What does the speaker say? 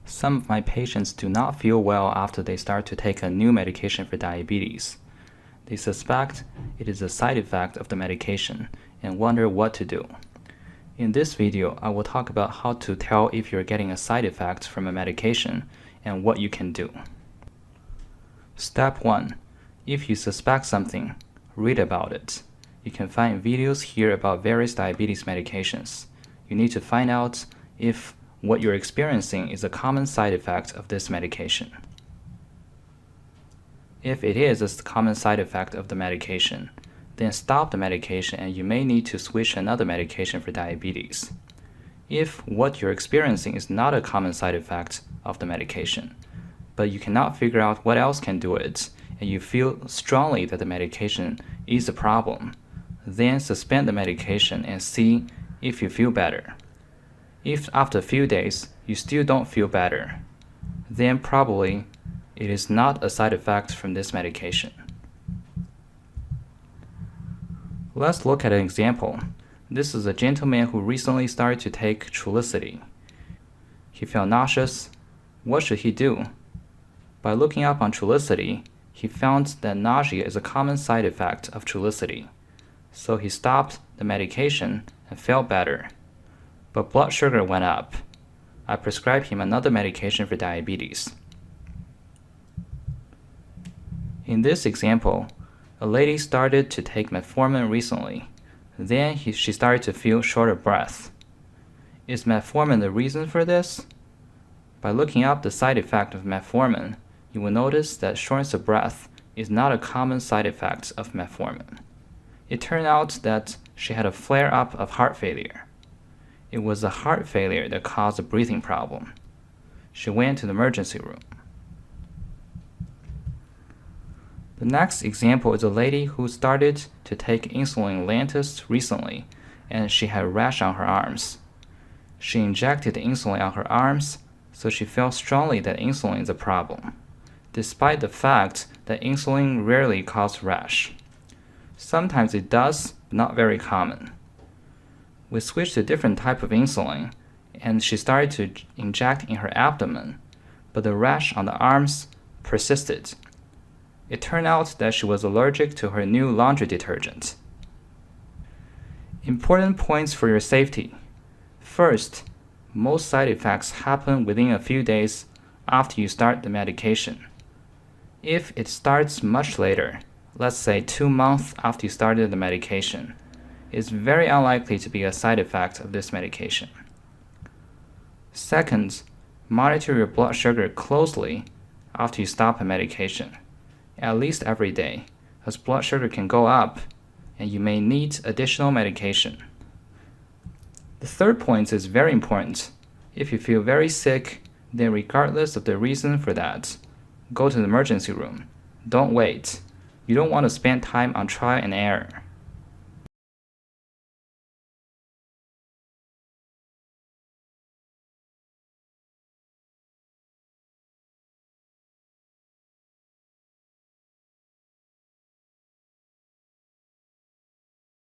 Some of my patients do not feel well after they start to take a new medication for diabetes. They suspect it is a side effect of the medication and wonder what to do. In this video, I will talk about how to tell if you're getting a side effect from a medication and what you can do. Step 1. If you suspect something, read about it. You can find videos here about various diabetes medications. You need to find out if what you're experiencing is a common side effect of this medication. If it is a common side effect of the medication, then stop the medication and you may need to switch another medication for diabetes. If what you're experiencing is not a common side effect of the medication, but you cannot figure out what else can do it, and you feel strongly that the medication is a problem, then suspend the medication and see if you feel better. If after a few days you still don't feel better, then probably it is not a side effect from this medication. Let's look at an example. This is a gentleman who recently started to take Trulicity. He felt nauseous. What should he do? By looking up on Trulicity, he found that nausea is a common side effect of Trulicity. So he stopped the medication and felt better. But blood sugar went up. I prescribed him another medication for diabetes. In this example, a lady started to take metformin recently. Then she started to feel short of breath. Is metformin the reason for this? By looking up the side effect of metformin, you will notice that shortness of breath is not a common side effect of metformin. It turned out that she had a flare-up of heart failure. It was the heart failure that caused a breathing problem. She went to the emergency room. The next example is a lady who started to take insulin Lantus recently, and she had a rash on her arms. She injected the insulin on her arms, so she felt strongly that insulin is a problem, despite the fact that insulin rarely causes rash. Sometimes it does, but not very common. We switched to a different type of insulin, and she started to inject in her abdomen, but the rash on the arms persisted. It turned out that she was allergic to her new laundry detergent. Important points for your safety. First, most side effects happen within a few days after you start the medication. If it starts much later, let's say 2 months after you started the medication, it's very unlikely to be a side effect of this medication. Second, monitor your blood sugar closely after you stop a medication, at least every day, as blood sugar can go up and you may need additional medication. The third point is very important. If you feel very sick, then regardless of the reason for that, go to the emergency room. Don't wait. You don't want to spend time on trial and error.